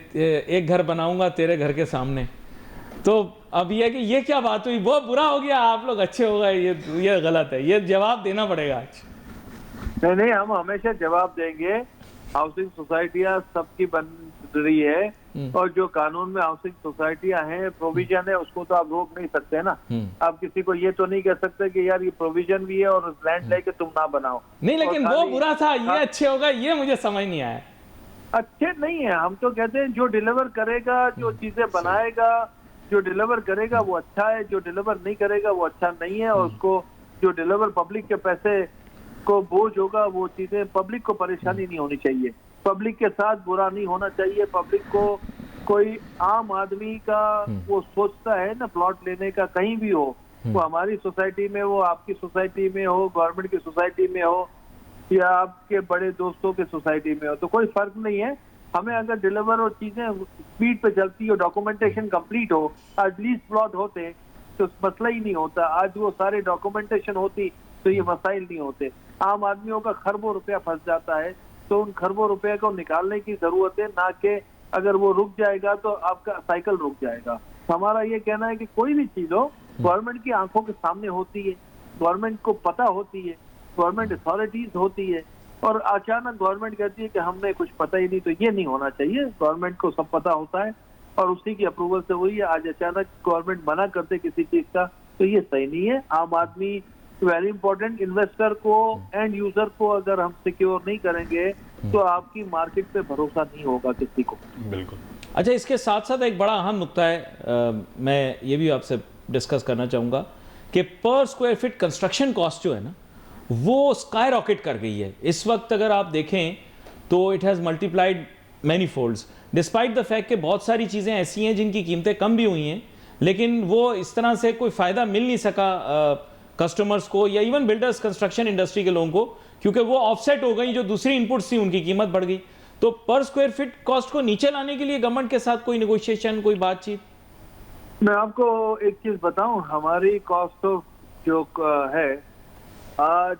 एक घर बनाऊँगा तेरे घर के सामने। तो अब ये कि ये क्या बात हुई, वो बुरा हो गया, आप लोग अच्छे हो गए, ये गलत है, ये जवाब देना पड़ेगा आज। नहीं, हम हमेशा जवाब देंगे। हाउसिंग सोसाइटियां सबकी बन रही है, और जो कानून में हाउसिंग सोसाइटियां हैं, प्रोविजन है, उसको तो आप रोक नहीं सकते ना। आप किसी को ये तो नहीं कह सकते कि यार ये प्रोविजन भी है और लैंड लेके तुम ना बनाओ। नहीं, लेकिन वो बुरा था, ये अच्छे होगा, ये मुझे समझ नहीं आया। अच्छे नहीं है, हम तो कहते हैं जो डिलीवर करेगा, जो चीजें बनाएगा, जो डिलीवर करेगा वो अच्छा है, जो डिलीवर नहीं करेगा वो अच्छा नहीं है। और उसको जो डिलीवर पब्लिक के पैसे को बोझ होगा, वो चीजें पब्लिक को परेशानी नहीं होनी चाहिए, पब्लिक के साथ बुरा नहीं होना चाहिए। पब्लिक को कोई आम आदमी का वो सोचता है ना प्लॉट लेने का, कहीं भी हो, वो हमारी सोसाइटी में हो, आपकी सोसाइटी में हो, गवर्नमेंट की सोसाइटी में हो, या आपके बड़े दोस्तों के सोसाइटी में हो, तो कोई फर्क नहीं है। हमें अगर डिलीवर और चीजें स्पीड पे चलती हो, डॉक्यूमेंटेशन कंप्लीट हो, आज लीज प्लॉट होते तो मसला ही नहीं होता। आज वो सारे डॉक्यूमेंटेशन होती तो ये मसाइल नहीं होते। आम आदमियों का खरबों रुपया फंस जाता है, तो उन खरबों रुपए को निकालने की जरूरत है, ना कि अगर वो रुक जाएगा तो आपका साइकिल रुक जाएगा। हमारा ये कहना है कि कोई भी चीज हो, गवर्नमेंट की आंखों के सामने होती है, गवर्नमेंट को पता होती है, गवर्नमेंट अथॉरिटीज होती है, और अचानक गवर्नमेंट कहती है कि हमने कुछ पता ही नहीं, तो ये नहीं होना चाहिए। गवर्नमेंट को सब पता होता है और उसी की अप्रूवल से हुई है। आज अचानक गवर्नमेंट मना करते किसी चीज का, तो ये सही नहीं है। आम आदमी, वेरी इंपॉर्टेंट, इन्वेस्टर को, एंड यूजर को अगर हम सिक्योर नहीं करेंगे तो आपकी मार्केट पे भरोसा नहीं होगा किसी को। बिल्कुल। अच्छा, इसके साथ साथ एक बड़ा अहम नुक्ता है, मैं ये भी आपसे डिस्कस करना चाहूँगा कि पर स्क्वायर फीट कंस्ट्रक्शन कॉस्ट जो है ना, वो स्काई रॉकेट कर गई है इस वक्त। अगर आप देखें तो it has multiplied many folds, despite the fact कि बहुत सारी चीज़ें ऐसी हैं जिनकी कीमतें कम भी हुई हैं, लेकिन वो इस तरह से कोई फ़ायदा मिल नहीं सका कस्टमर्स को या इवन बिल्डर्स, कंस्ट्रक्शन इंडस्ट्री के लोगों को, क्योंकि वो ऑफसेट हो गई, जो दूसरी इनपुट्स थी उनकी कीमत बढ़ गई। तो पर स्क्वायर फीट कॉस्ट को नीचे लाने के लिए गवर्नमेंट के साथ कोई नेगोशिएशन, कोई बातचीत? मैं आपको एक चीज बताऊं, हमारी कॉस्ट ऑफ जो है आज,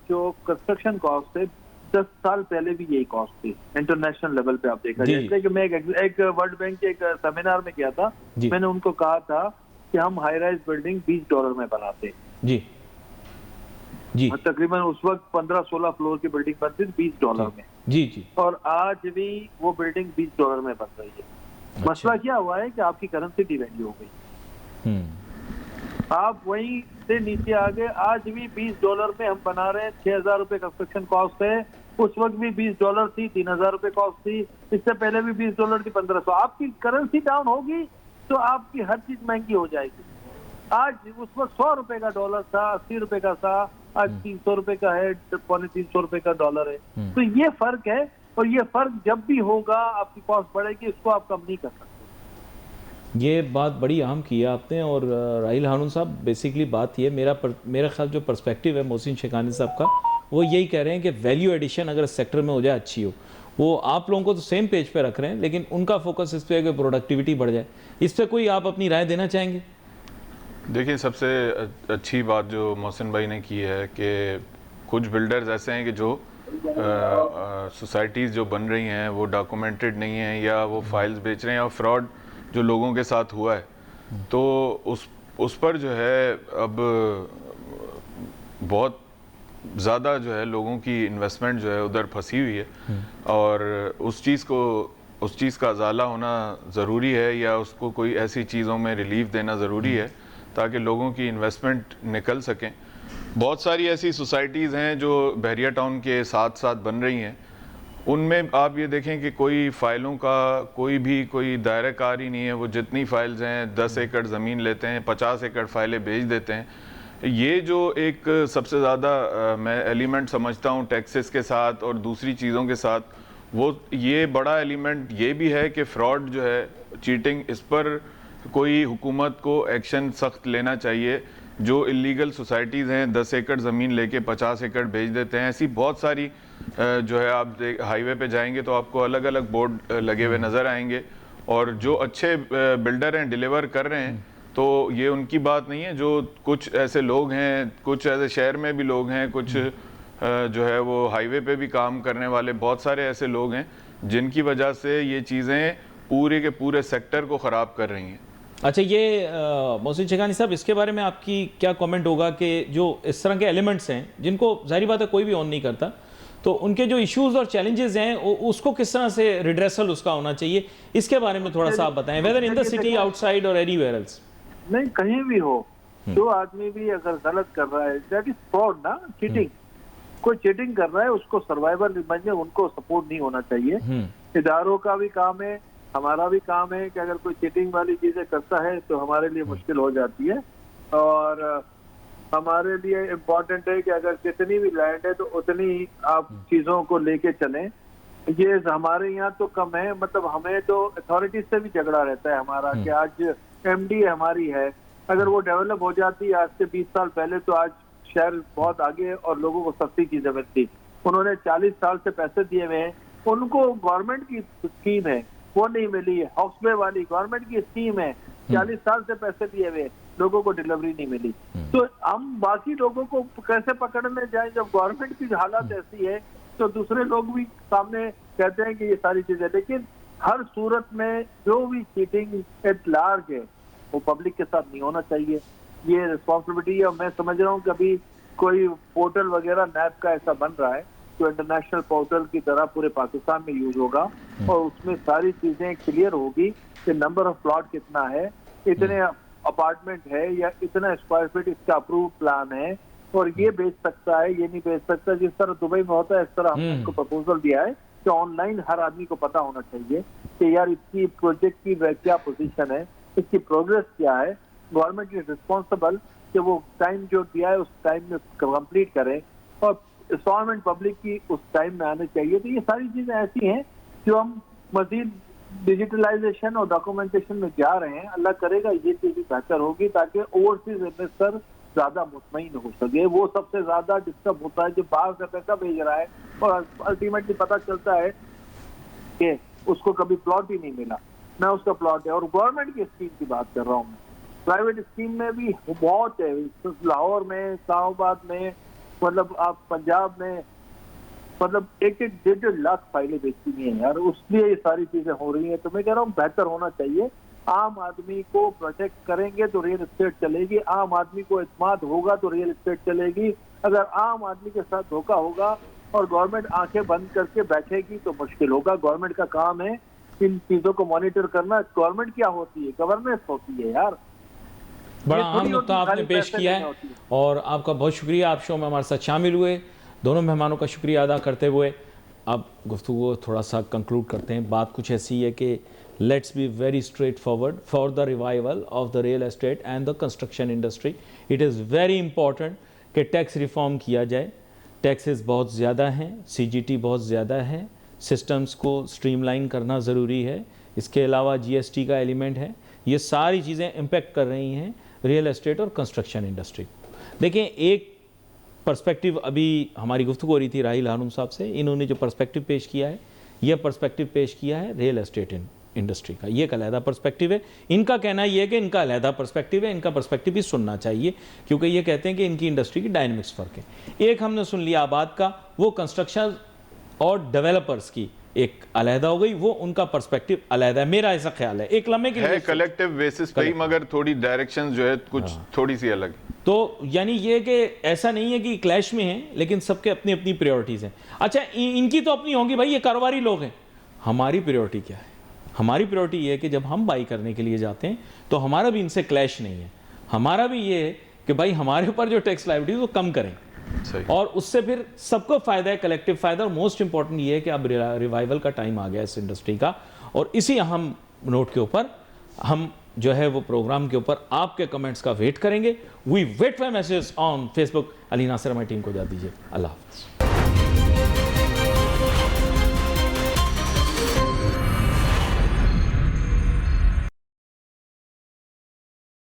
जो कंस्ट्रक्शन कॉस्ट है, 10 साल पहले भी यही कॉस्ट थी इंटरनेशनल लेवल पे। आप देखा, जैसे कि मैं एक वर्ल्ड बैंक के एक सेमिनार में गया था, मैंने उनको कहा था कि हम हाई राइज बिल्डिंग $20 में बनाते हैं। जी, तकरीबन उस वक्त 15-16 फ्लोर की बिल्डिंग बनती थी $20 में। जी, और आज भी वो बिल्डिंग $20 में बन रही है। अच्छा। मसला क्या हुआ है कि आपकी करेंसी डिवैल्यू हो गई, आप वहीं से नीचे आ गए। आज भी $20 में हम बना रहे हैं, 6,000 रुपए कंस्ट्रक्शन कॉस्ट है। उस वक्त भी $20 थी, 3,000 रुपए कॉस्ट थी। इससे पहले भी $20 थी, 1,500। आपकी करेंसी डाउन होगी तो आपकी हर चीज महंगी हो जाएगी। आज उसमें 100 रुपए का डॉलर था, 80 रुपए का था, आज 300 रुपए का है, 350 रुपए का डॉलर है। तो ये फर्क है, और ये फर्क जब भी होगा आपकी कॉस्ट बढ़ेगी, इसको आप कम नहीं कर सकते। ये बात बड़ी अहम की है आपने। और राहिल हारून साहब, बेसिकली बात ये मेरा ख्याल जो पर्सपेक्टिव है मोहसिन शेखानी साहब का, वो यही कह रहे हैं कि वैल्यू एडिशन अगर इस सेक्टर में हो जाए अच्छी हो। वो आप लोगों को तो सेम पेज पे रख रहे हैं, लेकिन उनका फोकस इस पे है कि प्रोडक्टिविटी बढ़ जाए। इस पे कोई आप अपनी राय देना चाहेंगे? देखिए, सबसे अच्छी बात जो मोहसिन भाई ने की है कि कुछ बिल्डर्स ऐसे हैं कि जो सोसाइटीज़ जो बन रही हैं वो डॉक्यूमेंटेड नहीं हैं, या वो फाइल्स बेच रहे हैं, और फ्रॉड जो लोगों के साथ हुआ है, तो उस पर जो है अब बहुत ज़्यादा जो है लोगों की इन्वेस्टमेंट जो है उधर फंसी हुई है, और उस चीज़ का अजाला होना ज़रूरी है, या उसको कोई ऐसी चीज़ों में रिलीफ देना ज़रूरी है ताकि लोगों की इन्वेस्टमेंट निकल सकें। बहुत सारी ऐसी सोसाइटीज़ हैं जो बहरिया टाउन के साथ साथ बन रही हैं, उनमें आप ये देखें कि कोई फ़ाइलों का कोई दायराकार ही नहीं है। वो जितनी फ़ाइल्स हैं, 10 एकड़ ज़मीन लेते हैं, 50 एकड़ फ़ाइलें बेच देते हैं। ये जो एक सबसे ज़्यादा मैं एलिमेंट समझता हूँ टैक्सेस के साथ और दूसरी चीज़ों के साथ, वो ये बड़ा एलिमेंट ये भी है कि फ्रॉड जो है, चीटिंग, इस पर कोई हुकूमत को एक्शन सख्त लेना चाहिए। जो इलीगल सोसाइटीज़ हैं, 10 एकड़ ज़मीन लेके 50 एकड़ बेच देते हैं, ऐसी बहुत सारी जो है, आप हाईवे पे जाएंगे तो आपको अलग अलग बोर्ड लगे हुए नज़र आएंगे। और जो अच्छे बिल्डर हैं, डिलीवर कर रहे हैं, तो ये उनकी बात नहीं है। जो कुछ ऐसे लोग हैं, कुछ ऐसे शहर में भी लोग हैं, कुछ जो है वो हाईवे पे भी काम करने वाले बहुत सारे ऐसे लोग हैं जिनकी वजह से ये चीज़ें पूरे के पूरे सेक्टर को ख़राब कर रही हैं। अच्छा, ये मोहसिन शेखानी साहब, इसके बारे में आपकी क्या कमेंट होगा कि जो इस तरह के एलिमेंट्स हैं जिनको जाहिर बात है कोई भी ऑन नहीं करता, तो उनके जो इश्यूज और चैलेंजेस हैं उसको किस तरह से रिड्रेसल उसका होना चाहिए, इसके बारे में थोड़ा सा आप बताएं, weather in the city, outside और एनीवेयर एल्स। नहीं, कहीं भी हो, जो आदमी भी अगर गलत कर रहा है, दैट इज फ्रॉड ना, चीटिंग। कोई चीटिंग कर रहा है, उसको सर्वाइवल समझे, उनको सपोर्ट नहीं होना चाहिए। इदारों का भी काम है, हमारा भी काम है कि अगर कोई चीटिंग वाली चीजें करता है तो हमारे लिए मुश्किल हो जाती है। और हमारे लिए इम्पोर्टेंट है कि अगर जितनी भी लैंड है तो उतनी ही आप चीजों को लेके चलें। ये हमारे यहाँ तो कम है, मतलब हमें तो अथॉरिटी से भी झगड़ा रहता है हमारा कि आज एमडी हमारी है, अगर वो डेवलप हो जाती आज से 20 साल पहले तो आज शहर बहुत आगे और लोगों को सस्ती चीजें मिलती। उन्होंने 40 साल से पैसे दिए हुए हैं, उनको गवर्नमेंट की स्कीम है वो नहीं मिली है। हॉक्सबे वाली गवर्नमेंट की स्कीम है, 40 साल से पैसे दिए हुए, लोगों को डिलीवरी नहीं मिली। तो हम बाकी लोगों को कैसे पकड़ने जाएं जब गवर्नमेंट की हालत ऐसी है? तो दूसरे लोग भी सामने कहते हैं कि ये सारी चीजें, लेकिन हर सूरत में जो भी चीटिंग एट लार्ज है वो पब्लिक के साथ नहीं होना चाहिए। ये रिस्पॉन्सिबिलिटी है। मैं समझ रहा हूँ कि अभी कोई पोर्टल वगैरह नैप का ऐसा बन रहा है जो इंटरनेशनल पोर्टल की तरह पूरे पाकिस्तान में यूज होगा, और उसमें सारी चीजें क्लियर होगी कि नंबर ऑफ प्लॉट कितना है, इतने अपार्टमेंट है या इतना स्क्वायर फीट इसका अप्रूव प्लान है, और ये बेच सकता है, ये नहीं बेच सकता। जिस तरह दुबई में होता है इस तरह हमने इसको प्रपोजल दिया है कि ऑनलाइन हर आदमी को पता होना चाहिए कि यार इसकी प्रोजेक्ट की क्या पोजीशन है, इसकी प्रोग्रेस क्या है। गवर्नमेंट इज रिस्पॉन्सिबल कि वो टाइम जो दिया है उस टाइम में कंप्लीट करें, और इंस्टॉलमेंट पब्लिक की उस टाइम में आने चाहिए। तो ये सारी चीजें ऐसी हैं जो हम मजीद डिजिटलाइजेशन और डॉक्यूमेंटेशन में जा रहे हैं। अल्लाह करेगा ये चीजें बेहतर होगी ताकि ओवरसीज इन्वेस्टर ज्यादा मुतमईन हो सके। वो सबसे ज्यादा डिस्टर्ब होता है जो बाहर से पैसा भेज रहा है और अल्टीमेटली पता चलता है कि उसको कभी प्लॉट ही नहीं मिला, ना उसका प्लॉट है। और गवर्नमेंट की स्कीम की बात कर रहा हूँ मैं, प्राइवेट स्कीम में भी बहुत है। लाहौर में, इस्लामाबाद में, मतलब आप पंजाब में, मतलब 1-1 लाख फाइलें बेचती नहीं है यार, उसलिए ये सारी चीजें हो रही हैं। तो मैं कह रहा हूँ बेहतर होना चाहिए। आम आदमी को प्रोटेक्ट करेंगे तो रियल एस्टेट चलेगी, आम आदमी को इत्मीनान होगा तो रियल एस्टेट चलेगी। अगर आम आदमी के साथ धोखा होगा और गवर्नमेंट आंखें बंद करके बैठेगी तो मुश्किल होगा। गवर्नमेंट का काम है इन चीजों को मॉनिटर करना। गवर्नमेंट क्या होती है? गवर्नेंस होती है यार। बड़ा अहम नुकता आपने पेश किया है और आपका बहुत शुक्रिया। आप शो में हमारे साथ शामिल हुए। दोनों मेहमानों का शुक्रिया अदा करते हुए अब गुफ्तगू को थोड़ा सा कंक्लूड करते हैं। बात कुछ ऐसी है कि let's be very straight forward for the revival of the real estate and the construction industry. It is very important कि टैक्स रिफॉर्म किया जाए। टैक्सेस बहुत ज़्यादा हैं, CGT बहुत ज़्यादा है, सिस्टम्स को स्ट्रीमलाइन करना ज़रूरी है। इसके अलावा GST का एलिमेंट है। ये सारी चीज़ें इम्पेक्ट कर रही हैं रियल एस्टेट और कंस्ट्रक्शन इंडस्ट्री। देखें, एक पर्सपेक्टिव अभी हमारी गुफ्तगू हो रही थी राहिल हारून साहब से, इन्होंने जो पर्सपेक्टिव पेश किया है, यह पर्सपेक्टिव पेश किया है रियल एस्टेट इंडस्ट्री का। ये एक अलहदा पर्सपेक्टिव है। इनका कहना यह है कि इनका अलहदा पर्सपेक्टिव है, इनका पर्सपेक्टिव भी सुनना चाहिए, क्योंकि ये कहते हैं कि इनकी इंडस्ट्री की डायनेमिक्स फ़र्क है। एक हमने सुन लिया आबाद का, वो कंस्ट्रक्शन और डेवलपर्स की एक अलहदा हो गई, वो उनका पर्सपेक्टिव अलहदा है, मेरा ऐसा ख्याल है। एक लम्हे के लिए कलेक्टिव बेसिस पे ही, मगर थोड़ी डायरेक्शन जो है कुछ थोड़ी सी अलग है। तो यानी ये कि ऐसा नहीं है कि क्लैश में है, लेकिन सबके अपनी अपनी प्रायोरिटीज़ हैं। अच्छा, इनकी तो अपनी होंगी भाई, ये कारोबारी लोग हैं। हमारी प्रायोरिटी क्या है? हमारी प्रायोरिटी ये है कि जब हम बाई करने के लिए जाते हैं तो हमारा भी इनसे क्लैश नहीं है। हमारा भी ये है कि भाई हमारे ऊपर जो टैक्स लायबिलिटी वो कम करें, और उससे फिर सबको फ़ायदा है, कलेक्टिव फ़ायदा। और मोस्ट इंपॉर्टेंट ये है कि अब रिवाइवल का टाइम आ गया इस इंडस्ट्री का। और इसी अहम नोट के ऊपर हम जो है वो प्रोग्राम के ऊपर आपके कमेंट्स का वेट करेंगे। We wait for message on Facebook. Ali Nasir हमारी टीम को जा दीजिए। अल्लाह हाफ़िज़।